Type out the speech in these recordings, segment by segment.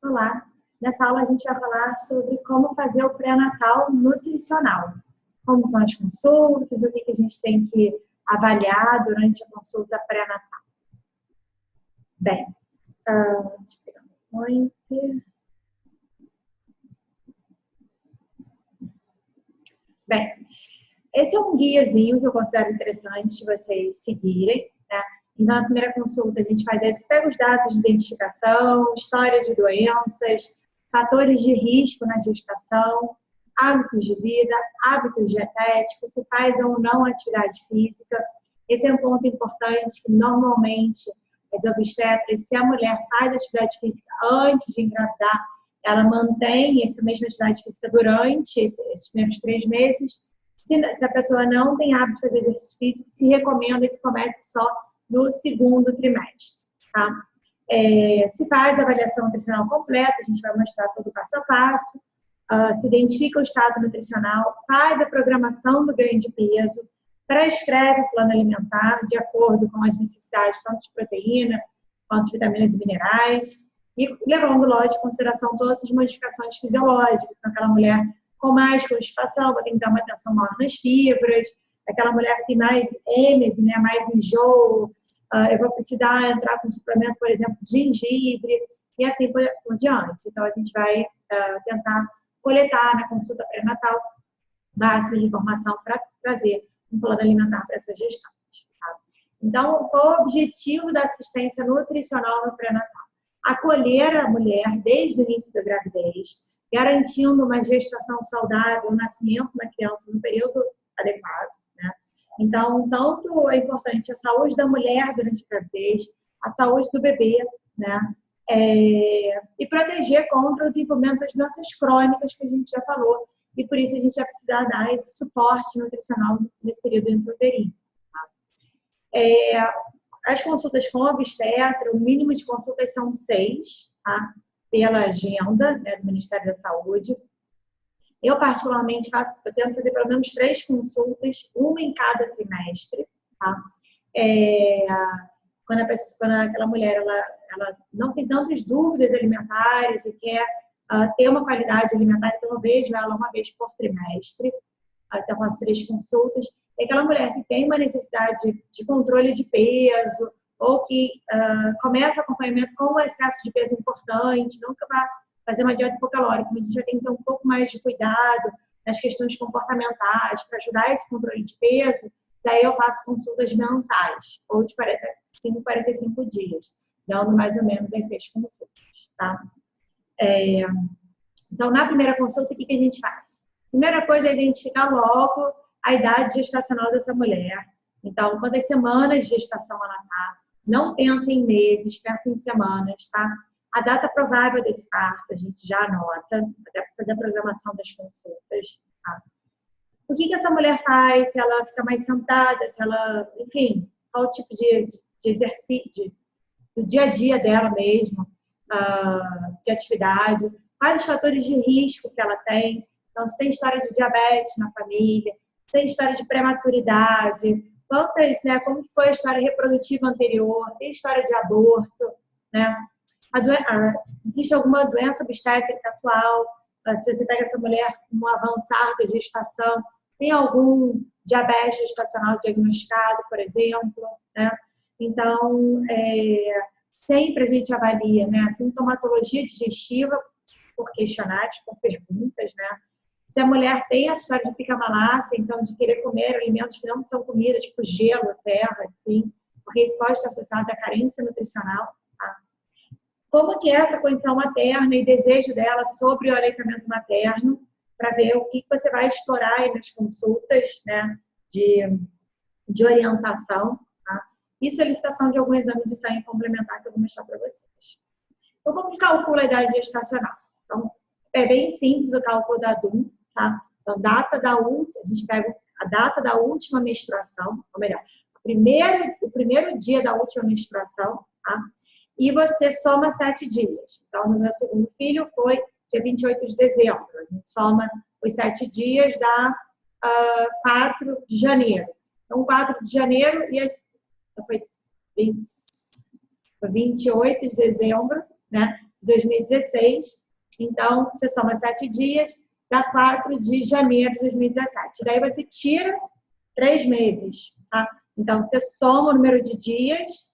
Olá! Nessa aula a gente vai falar sobre como fazer o pré-natal nutricional. Como são as consultas, o que a gente tem que avaliar durante a consulta pré-natal. Bem, deixa eu pegar um point. Bem, esse é um guiazinho que eu considero interessante vocês seguirem, né? E na primeira consulta a gente pega os dados de identificação, história de doenças, fatores de risco na gestação, hábitos de vida, hábitos dietéticos, se faz ou não atividade física. Esse é um ponto importante que normalmente as obstetras, se a mulher faz atividade física antes de engravidar, ela mantém essa mesma atividade física durante esses primeiros 3 meses. Se a pessoa não tem hábito de fazer exercício físico, se recomenda que comece só no 2º trimestre. Tá? Se faz a avaliação nutricional completa, a gente vai mostrar todo o passo a passo, se identifica o estado nutricional, faz a programação do ganho de peso, prescreve o plano alimentar de acordo com as necessidades tanto de proteína quanto de vitaminas e minerais, e levando, lógico, em consideração todas as modificações fisiológicas. Então, aquela mulher com mais constipação, vai ter que dar uma atenção maior nas fibras, aquela mulher que tem mais êmese, né, mais enjoo, eu vou precisar entrar com suplemento, por exemplo, de gengibre, e assim por diante. Então, a gente vai tentar coletar na consulta pré-natal máximo de informação para trazer um plano alimentar para essa gestante. Tá? Então, qual é o objetivo da assistência nutricional no pré-natal? Acolher a mulher desde o início da gravidez, garantindo uma gestação saudável, o nascimento da criança no período adequado. Né? Então, tanto é importante a saúde da mulher durante a gravidez, a saúde do bebê, né? E proteger contra o desenvolvimento das doenças crônicas que a gente já falou. E por isso a gente vai precisar dar esse suporte nutricional nesse período intrauterino. Tá? As consultas com obstetra, o mínimo de consultas são 6, tá? Pela agenda, né, do Ministério da Saúde. Eu, particularmente, eu tento fazer pelo menos 3 consultas, uma em cada trimestre. Tá? Quando aquela mulher ela não tem tantas dúvidas alimentares e quer ter uma qualidade alimentar, então eu vejo ela uma vez por trimestre. Então, faço 3 consultas. E aquela mulher que tem uma necessidade de controle de peso ou que começa o acompanhamento com um excesso de peso importante, nunca vai fazer uma dieta hipocalórica, mas a gente já tem que ter um pouco mais de cuidado nas questões comportamentais para ajudar esse controle de peso. Daí eu faço consultas mensais, ou de 45 a 45 dias, dando mais ou menos as 6 consultas. Tá? Então, na primeira consulta, o que a gente faz? Primeira coisa é identificar logo a idade gestacional dessa mulher. Então, quantas semanas de gestação ela está? Não pensa em meses, pensa em semanas, tá? A data provável desse parto, a gente já anota, até para fazer a programação das consultas, tá? O que essa mulher faz? Se ela fica mais sentada, se ela... Enfim, qual tipo de exercício, do dia a dia dela mesmo, de atividade. Quais os fatores de risco que ela tem. Então, se tem história de diabetes na família, se tem história de prematuridade, quantas, né, como foi a história reprodutiva anterior, tem história de aborto, né? Existe alguma doença obstétrica atual, se você pega essa mulher com um avançar da gestação, tem algum diabetes gestacional diagnosticado, por exemplo, né? Então, sempre a gente avalia, né, a sintomatologia digestiva por questionários, por perguntas, né? Se a mulher tem a história de pica-malácia, então de querer comer alimentos que não são comida, tipo gelo, terra, enfim, porque isso pode estar associado à carência nutricional. Tá? Como que é essa condição materna e desejo dela sobre o aleitamento materno, para ver o que você vai explorar aí nas consultas, né, de orientação. Tá? E solicitação de algum exame de sangue complementar que eu vou mostrar para vocês. Então, como que calcula a idade gestacional? Então, é bem simples o cálculo da DUM, tá? Então, a gente pega a data da última menstruação, ou melhor, o primeiro dia da última menstruação, tá? E você soma 7 dias. Então, no meu segundo filho foi dia 28 de dezembro. A gente soma os 7 dias, dá 4 de janeiro. Então, 4 de janeiro foi 28 de dezembro, né? de 2016. Então, você soma 7 dias, dá 4 de janeiro de 2017. Daí você tira 3 meses, tá? Então, você soma o número de dias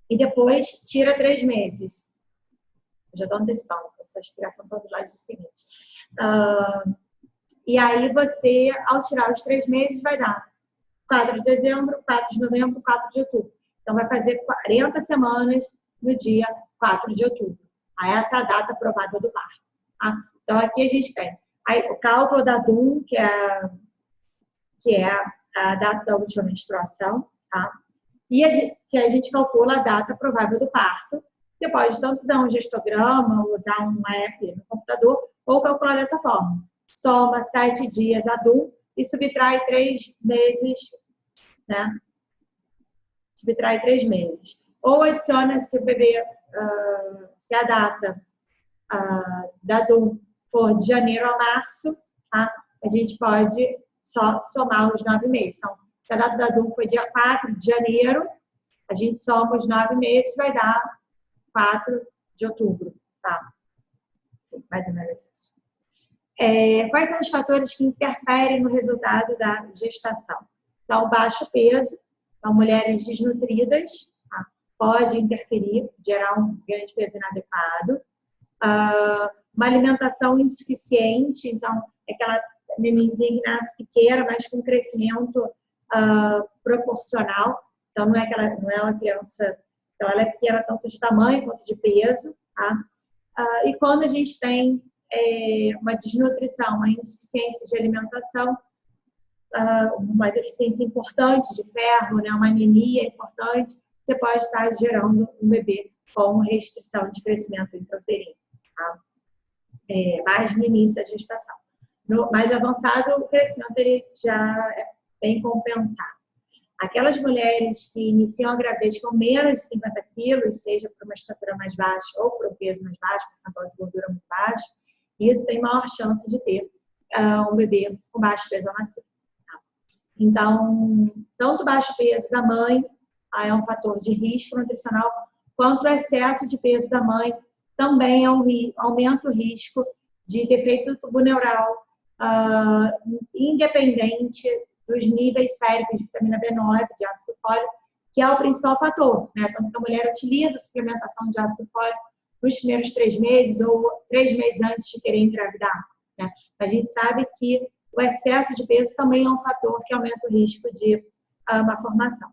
e depois tira 3 meses. Eu já estou antecipando, essa explicação toda lá diz o seguinte. E aí você, ao tirar os 3 meses, vai dar 4 de dezembro, 4 de novembro, 4 de outubro. Então, vai fazer 40 semanas no dia 4 de outubro. Aí, essa é a data provável do parto. Tá? Então, aqui a gente tem aí, o cálculo da DUM, que é a data da última menstruação, tá? E que a gente calcula a data provável do parto. Você pode tanto usar um gestograma, usar um app no computador, ou calcular dessa forma. Soma 7 dias a DUM e subtrai 3 meses, né? Subtrai 3 meses. Ou adiciona, se o bebê, se a data da DUM for de janeiro a março, tá? A gente pode só somar os 9 meses. Então, se a data da DUM foi dia 4 de janeiro, a gente soma os 9 meses, vai dar 4 de outubro, tá? Mais ou menos isso. Quais são os fatores que interferem no resultado da gestação? Então, baixo peso, então, mulheres desnutridas, tá? Pode interferir, gerar um ganho de peso inadequado. Uma alimentação insuficiente, então, aquela nenenzinha que nasce pequena, mas com crescimento proporcional. Então, não é uma criança, então ela é pequena tanto de tamanho quanto de peso, tá? E quando a gente tem uma desnutrição, uma insuficiência de alimentação, uma deficiência importante de ferro, né, uma anemia importante, você pode estar gerando um bebê com restrição de crescimento intrauterino, tá? Mais no início da gestação. No mais avançado, o crescimento ele já é bem compensado. Aquelas mulheres que iniciam a gravidez com menos de 50 quilos, seja por uma estatura mais baixa ou por um peso mais baixo, percentual de gordura muito baixo, isso tem maior chance de ter um bebê com baixo peso ao nascer. Tá? Então, tanto o baixo peso da mãe é um fator de risco nutricional, quanto o excesso de peso da mãe também aumenta o risco de defeito do tubo neural, independente dos níveis séricos de vitamina B9, de ácido fólico, que é o principal fator, né? Tanto que a mulher utiliza a suplementação de ácido fólico nos primeiros 3 meses ou 3 meses antes de querer engravidar, né? A gente sabe que o excesso de peso também é um fator que aumenta o risco de uma formação.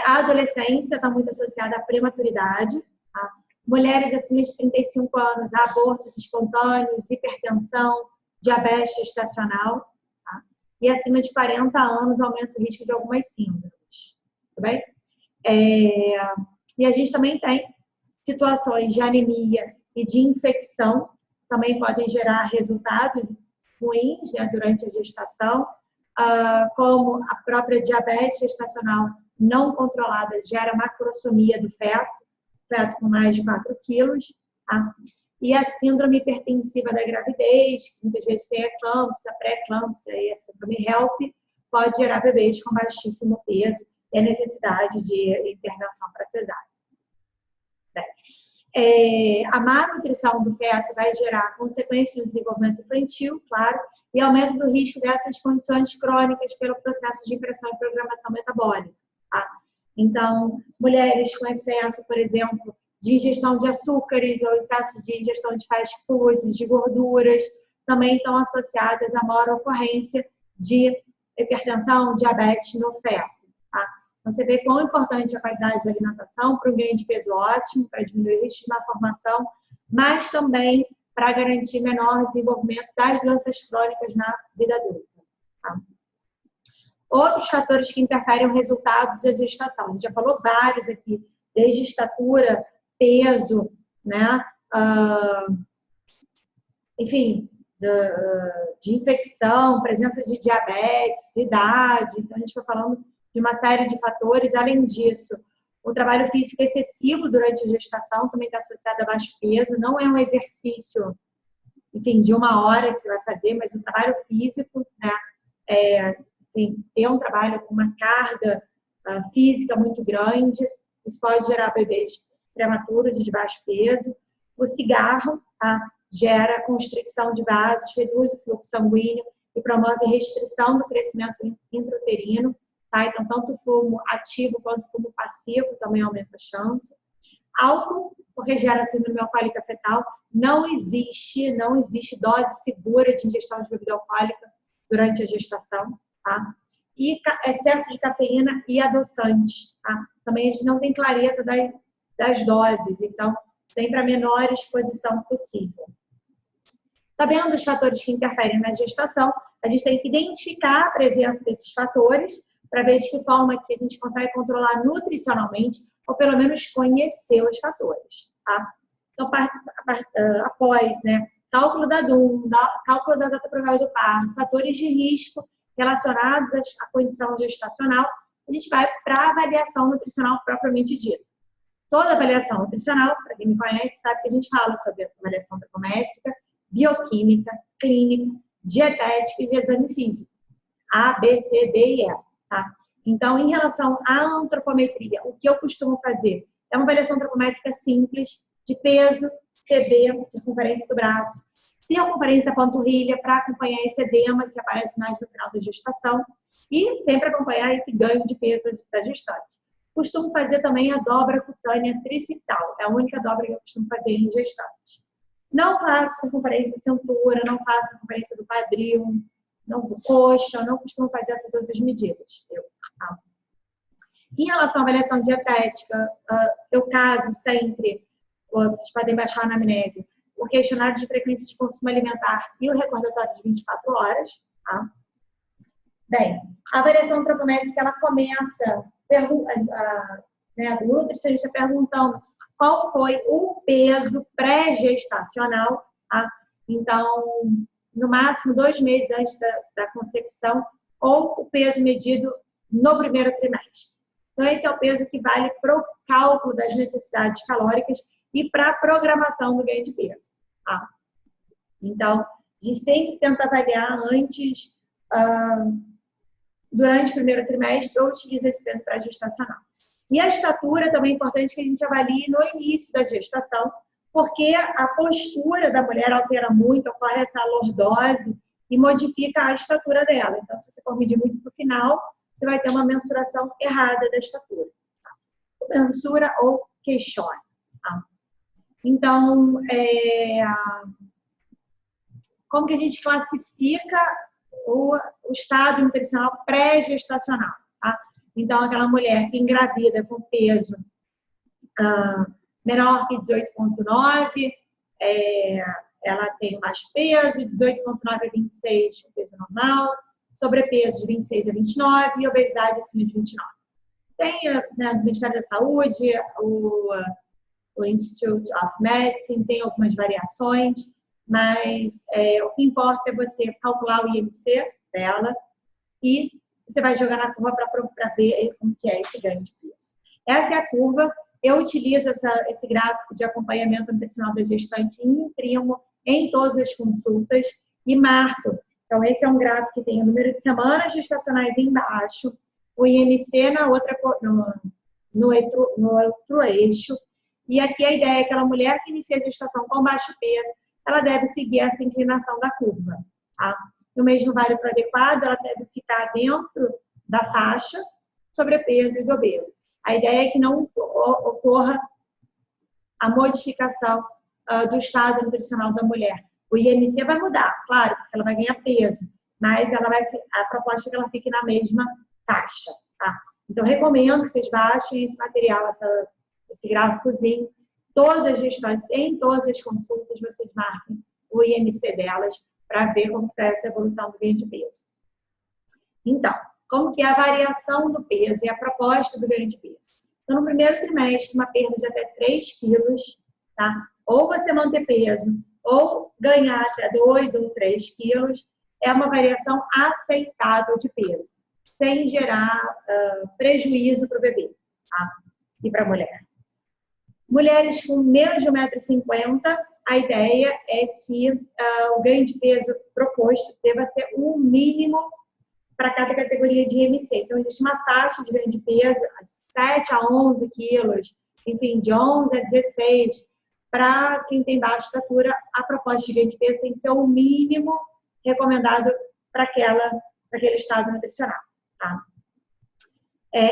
A adolescência está muito associada à prematuridade, tá? Mulheres acima de 35 anos, abortos espontâneos, hipertensão, diabetes gestacional, tá? E acima de 40 anos aumenta o risco de algumas síndromes, tá bem? E a gente também tem situações de anemia e de infecção, também podem gerar resultados ruins, né, durante a gestação, como a própria diabetes gestacional não controlada gera macrosomia do feto com mais de 4 quilos, tá? E a síndrome hipertensiva da gravidez, que muitas vezes tem eclâmpsia, pré-eclâmpsia e a síndrome HELP, pode gerar bebês com baixíssimo peso e a necessidade de intervenção para cesárea. A má nutrição do feto vai gerar consequências no desenvolvimento infantil, claro, e aumento do risco dessas condições crônicas pelo processo de impressão e programação metabólica. Tá? Então, mulheres com excesso, por exemplo, de ingestão de açúcares ou excesso de ingestão de fast foods, de gorduras, também estão associadas a maior ocorrência de hipertensão, diabetes no feto. Tá? Você vê quão importante é a qualidade da alimentação para um ganho de peso ótimo, para diminuir o risco de malformação, mas também para garantir menor desenvolvimento das doenças crônicas na vida adulta. Tá? Outros fatores que interferem no resultado da gestação. A gente já falou vários aqui, desde estatura, peso, né? Enfim, de infecção, presença de diabetes, idade. Então, a gente vai falando de uma série de fatores. Além disso, o trabalho físico excessivo durante a gestação também está associado a baixo peso. Não é um exercício, enfim, de 1 hora que você vai fazer, mas o trabalho físico, né? Ter um trabalho com uma carga física muito grande, isso pode gerar bebês prematuros e de baixo peso. O cigarro, tá? Gera constricção de vasos, reduz o fluxo sanguíneo e promove restrição do crescimento intrauterino. Tá? Então, tanto o fumo ativo quanto o fumo passivo também aumenta a chance. Álcool, porque gera síndrome alcoólica fetal. Não existe dose segura de ingestão de bebida alcoólica durante a gestação. Tá? E excesso de cafeína e adoçantes. Tá? Também a gente não tem clareza das doses, então, sempre a menor exposição possível. Sabendo os fatores que interferem na gestação, a gente tem que identificar a presença desses fatores para ver de que forma que a gente consegue controlar nutricionalmente ou pelo menos conhecer os fatores. Tá? Então, após, né, cálculo da DUM, cálculo da data provável do parto, fatores de risco relacionados à condição gestacional, a gente vai para a avaliação nutricional propriamente dita. Toda avaliação nutricional, para quem me conhece, sabe que a gente fala sobre avaliação antropométrica, bioquímica, clínica, dietética e de exame físico. A, B, C, D e E. Tá? Então, em relação à antropometria, o que eu costumo fazer é uma avaliação antropométrica simples, de peso, CB, circunferência do braço, circunferência panturrilha, para acompanhar esse edema que aparece mais no final da gestação e sempre acompanhar esse ganho de peso da gestante. Costumo fazer também a dobra cutânea tricipital, é a única dobra que eu costumo fazer em gestante. Não faço circunferência de cintura, não faço circunferência do quadril, não do coxa, não costumo fazer essas outras medidas. Tá? Em relação à avaliação dietética, eu caso sempre, vocês podem baixar na anamnese, o questionário de frequência de consumo alimentar e o recordatório de 24 horas. Tá? Bem, a avaliação antropométrica, ela começa, a nutricionista perguntando qual foi o peso pré-gestacional. Tá? Então, no máximo 2 meses antes da concepção, ou o peso medido no primeiro trimestre. Então, esse é o peso que vale para o cálculo das necessidades calóricas e para a programação do ganho de peso. Tá? Então, a gente sempre tenta avaliar antes, durante o primeiro trimestre, ou utiliza esse peso pré-gestacional. E a estatura também é importante que a gente avalie no início da gestação, porque a postura da mulher altera muito, ocorre essa lordose e modifica a estatura dela. Então, se você for medir muito para o final, você vai ter uma mensuração errada da estatura. Tá? Mensura ou queixone. Tá? Então, como que a gente classifica o estado nutricional pré-gestacional? Tá? Então, aquela mulher que engravida com peso menor que 18,9, ela tem mais peso, 18,9 a 26, o peso normal, sobrepeso de 26 a 29 e obesidade acima de 29. Tem, né, o Ministério da Saúde, o Institute of Medicine, tem algumas variações, mas o que importa é você calcular o IMC dela e você vai jogar na curva para ver como que é esse ganho de peso. Essa é a curva. Eu utilizo esse gráfico de acompanhamento nutricional da gestante e imprimo em todas as consultas e marco. Então, esse é um gráfico que tem o número de semanas gestacionais embaixo, o IMC no outro eixo. E aqui a ideia é que aquela mulher que inicia a gestação com baixo peso, ela deve seguir essa inclinação da curva. Tá? O mesmo vale para o adequado, ela deve ficar dentro da faixa sobrepeso e do obeso. A ideia é que não ocorra a modificação do estado nutricional da mulher. O IMC vai mudar, claro, porque ela vai ganhar peso, mas a proposta é que ela fique na mesma faixa. Tá? Então, recomendo que vocês baixem esse material, esse gráficozinho. Todas as gestantes, em todas as consultas, vocês marquem o IMC delas para ver como está essa evolução do ganho de peso. Então, como que é a variação do peso e a proposta do ganho de peso? Então, no primeiro trimestre, uma perda de até 3 quilos, tá? Ou você manter peso, ou ganhar até 2 ou 3 quilos, é uma variação aceitável de peso, sem gerar prejuízo para o bebê, tá? E para a mulher. Mulheres com menos de 1,50 m, a ideia é que o ganho de peso proposto deva ser um mínimo para cada categoria de IMC. Então, existe uma faixa de ganho de peso de 7 a 11 quilos, enfim, de 11 a 16. Para quem tem baixa estatura, a proposta de ganho de peso tem que ser o mínimo recomendado para aquele estado nutricional. Tá?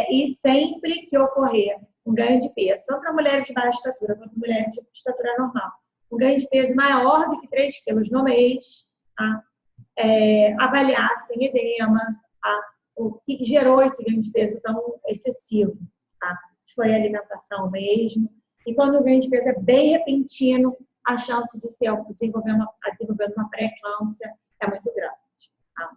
E sempre que ocorrer um ganho de peso, tanto para mulheres de baixa estatura quanto mulheres de estatura normal, um ganho de peso maior do que 3 quilos no mês, tá? Avaliar se tem edema, tá? O que gerou esse ganho de peso tão excessivo, tá? Se foi alimentação mesmo. E quando o ganho de peso é bem repentino, a chance de desenvolver uma pré-eclâmpsia é muito grande. Tá?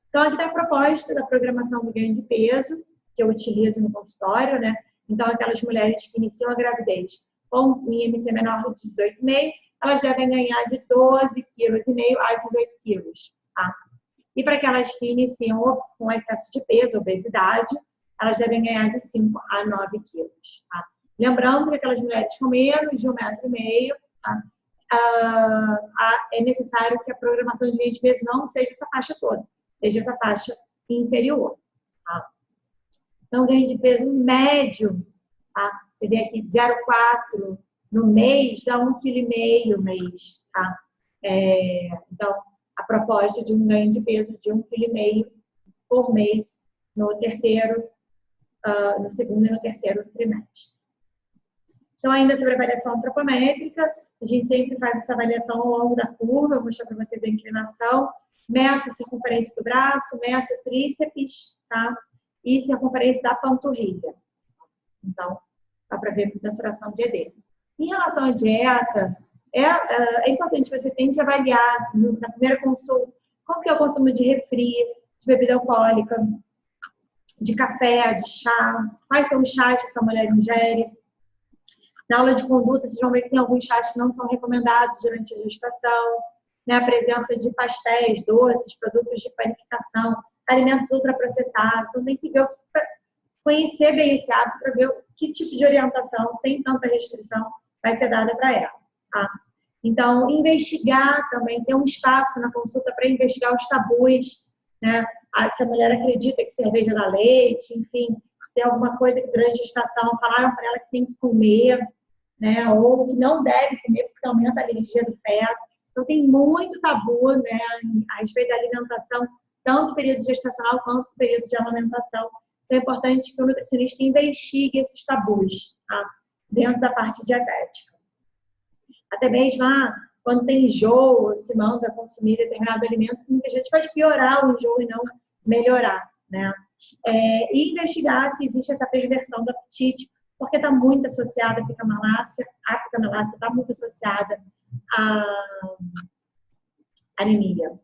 Então, aqui está a proposta da programação do ganho de peso, que eu utilizo no consultório, né? Então, aquelas mulheres que iniciam a gravidez com um IMC menor de 18,5, elas devem ganhar de 12,5 kg a 18 quilos. Tá? E para aquelas que iniciam com excesso de peso, obesidade, elas devem ganhar de 5 a 9 quilos. Tá? Lembrando que aquelas mulheres com menos de 1,5 m, tá? É necessário que a programação de ganho de peso não seja essa faixa toda, seja essa faixa inferior. Tá? Então, ganho de peso médio, tá? Você vê aqui 0,4 no mês, dá 1,5 kg mês. Tá? Então, a proposta de um ganho de peso de 1,5 kg por mês no segundo e no terceiro trimestre. Então, ainda sobre a avaliação antropométrica, a gente sempre faz essa avaliação ao longo da curva, vou mostrar para vocês a inclinação, meço a circunferência do braço, meço o tríceps, tá? E circunferência da panturrilha. Então, dá para ver a mensuração de edema. Em relação à dieta, é importante que você tente avaliar na primeira consulta qual que é o consumo de refri, de bebida alcoólica, de café, de chá, quais são os chás que essa mulher ingere. Na aula de conduta, vocês vão ver que tem alguns chás que não são recomendados durante a gestação, né? A presença de pastéis, doces, produtos de panificação, alimentos ultraprocessados. Então, tem que ver, conhecer bem esse hábito para ver que tipo de orientação, sem tanta restrição, vai ser dada para ela. Tá? Então, investigar também, ter um espaço na consulta para investigar os tabus, né? Se a mulher acredita que cerveja dá leite, enfim, se tem alguma coisa que durante a gestação falaram para ela que tem que comer, né? Ou que não deve comer porque aumenta a alergia do feto. Então, tem muito tabu, né, a respeito da alimentação, tanto no período gestacional quanto no período de amamentação. Então, é importante que o nutricionista investigue esses tabus, tá? Dentro da parte dietética. Até mesmo quando tem enjoo, se manda consumir determinado alimento, que muitas vezes pode piorar o enjoo e não melhorar, né? E investigar se existe essa perversão do apetite, porque está muito associada à picamalácia. A picamalácia está muito associada à anemia.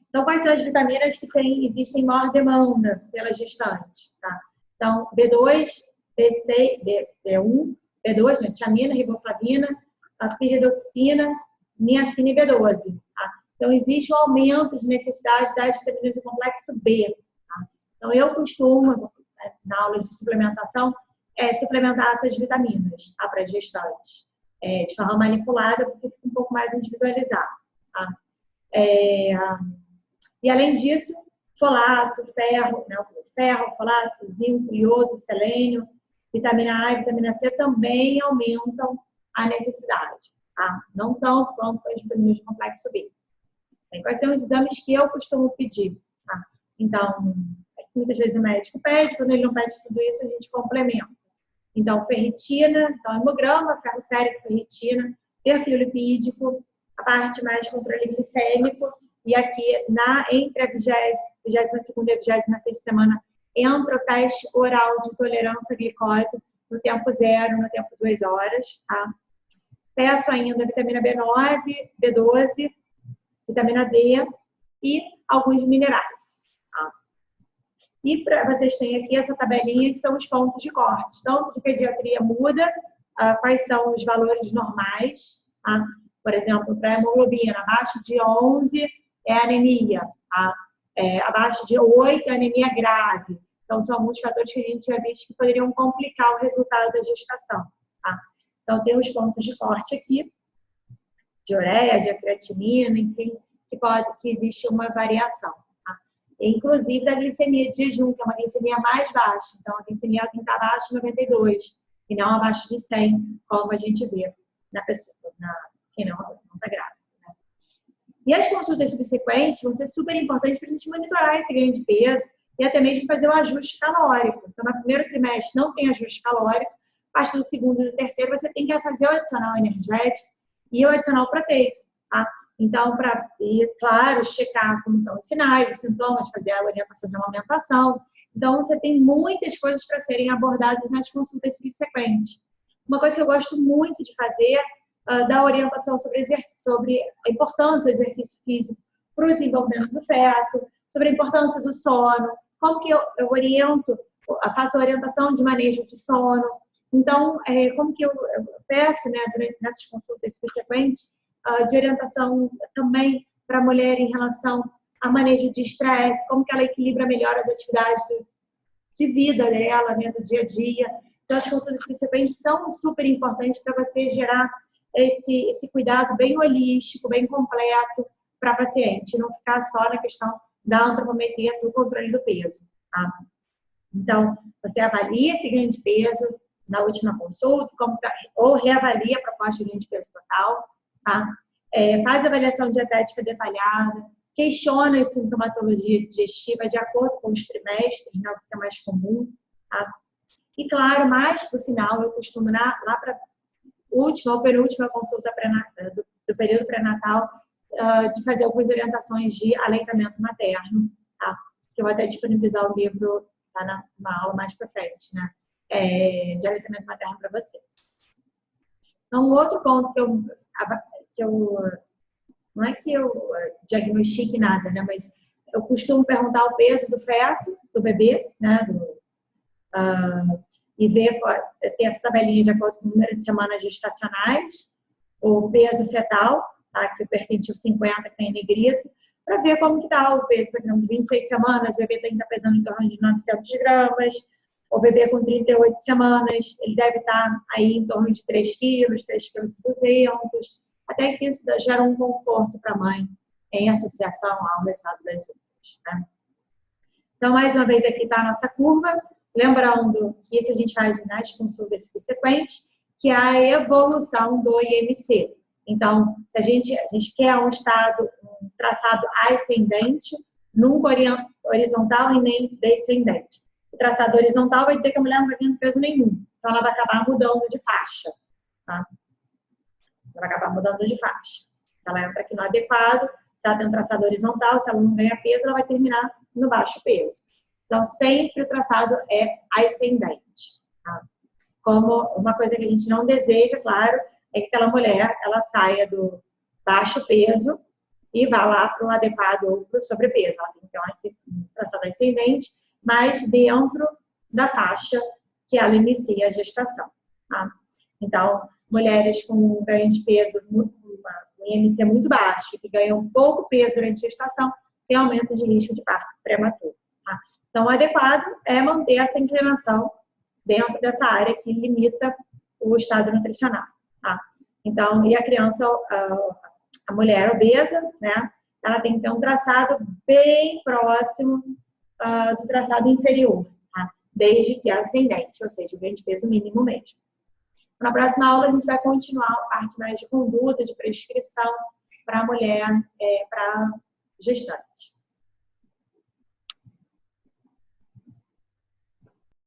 Então, quais são as vitaminas que existem maior demanda pela gestante? Tá? Então, B2, B6, B1, B2, né? Tiamina, riboflavina, a piridoxina, niacina e B12. Tá? Então, existe um aumento de necessidade das vitaminas do complexo B. Tá? Então, eu costumo, na aula de suplementação, suplementar essas vitaminas, tá? Para gestantes. De forma manipulada, porque fica um pouco mais individualizado. Tá? E, além disso, folato, ferro, né? Ferro, folato, zinco, iodo, selênio, vitamina A e vitamina C também aumentam a necessidade. Tá? Não tanto quanto as vitaminas do complexo B. Quais são os exames que eu costumo pedir? Tá? Então, muitas vezes o médico pede, quando ele não pede tudo isso, a gente complementa. Então, ferritina, então, hemograma, ferro sérico, ferritina, perfil lipídico, a parte mais controle glicêmico, e aqui, entre a 22ª e a 26ª semana, entra o teste oral de tolerância à glicose no tempo 0, no tempo 2 horas. Tá? Peço ainda vitamina B9, B12, vitamina D e alguns minerais. Tá? E vocês têm aqui essa tabelinha que são os pontos de corte. Tanto de pediatria muda, quais são os valores normais. Tá? Por exemplo, para a hemoglobina, abaixo de 11 é anemia. Tá? Abaixo de 8 é anemia grave. Então, são alguns fatores que a gente já visto que poderiam complicar o resultado da gestação. Tá? Então, tem os pontos de corte aqui, de ureia, de creatinina, enfim, que existe uma variação. Tá? inclusive da glicemia de jejum, que é uma glicemia mais baixa. Então, a glicemia tem que estar abaixo de 92 e não abaixo de 100, como a gente vê na pessoa, que não está grávida. Né? E as consultas subsequentes vão ser super importantes para a gente monitorar esse ganho de peso e até mesmo fazer o ajuste calórico. Então, no primeiro trimestre não tem ajuste calórico, a partir do segundo e do terceiro você tem que fazer o adicional energético e o adicional proteico, tá? Então, para, claro, checar como estão os sinais, os sintomas, fazer a orientação de amamentação. Então, você tem muitas coisas para serem abordadas nas consultas subsequentes. Uma coisa que eu gosto muito de fazer dar orientação sobre a importância do exercício físico para o desenvolvimento do feto, sobre a importância do sono, como que eu oriento, faço orientação de manejo de sono. Então, como que eu peço, né, nessas consultas subsequentes, de orientação também para a mulher em relação a manejo de estresse, como que ela equilibra melhor as atividades de vida dela, né, do dia a dia. Então, as consultas subsequentes são super importantes para você gerar esse cuidado bem holístico, bem completo para a paciente, não ficar só na questão da antropometria do controle do peso. Tá? Então, você avalia esse ganho de peso na última consulta, ou reavalia a proposta de ganho de peso total, tá? Faz avaliação dietética detalhada, questiona a sintomatologia digestiva de acordo com os trimestres, né, o que é mais comum. Tá? E, claro, mais para o final, eu costumo, lá para a última ou penúltima consulta do período pré-natal, de fazer algumas orientações de aleitamento materno, tá? Que eu vou até disponibilizar o livro, tá, numa aula mais para frente, né? De aleitamento materno para vocês. Então, um outro ponto que eu não é que eu diagnostique nada, né? Mas eu costumo perguntar o peso do feto, do bebê, né? E ver, ter essa tabelinha de acordo com o número de semanas gestacionais, o peso fetal, tá? Que o percentil 50 que tem em negrito, para ver como que está o peso. Por exemplo, de 26 semanas, o bebê tem que estar pesando em torno de 900 gramas, o bebê com 38 semanas, ele deve estar aí em torno de 3 quilos, 3,2 kg, até que isso gera um conforto para a mãe em associação ao resultado das outras. Né? Então, mais uma vez, aqui está a nossa curva, lembrando que isso a gente faz nas consultas subsequentes, que é a evolução do IMC. Então, se a gente quer um traçado ascendente, nunca horizontal e nem descendente. O traçado horizontal vai dizer que a mulher não está ganhando peso nenhum. Então, ela vai acabar mudando de faixa. Tá? Ela vai acabar mudando de faixa. Se ela entra aqui no adequado, se ela tem um traçado horizontal, se ela não ganha peso, ela vai terminar no baixo peso. Então, sempre o traçado é ascendente. Tá? Como uma coisa que a gente não deseja, claro, é que aquela mulher ela saia do baixo peso e vá lá para o adequado ou para o sobrepeso. Ela tem que ter um traçado ascendente, mas dentro da faixa que ela inicia a gestação. Tá? Então, mulheres com ganho de peso, um IMC muito baixo, que ganham pouco peso durante a gestação, tem aumento de risco de parto prematuro. Tá? Então, o adequado é manter essa inclinação dentro dessa área que limita o estado nutricional. Tá? Então, e a criança, a mulher obesa, né, ela tem que ter um traçado bem próximo do traçado inferior, tá? Desde que é ascendente, ou seja, o ganho de peso mínimo mesmo. Na próxima aula, a gente vai continuar a parte mais de conduta, de prescrição para a mulher, para gestante.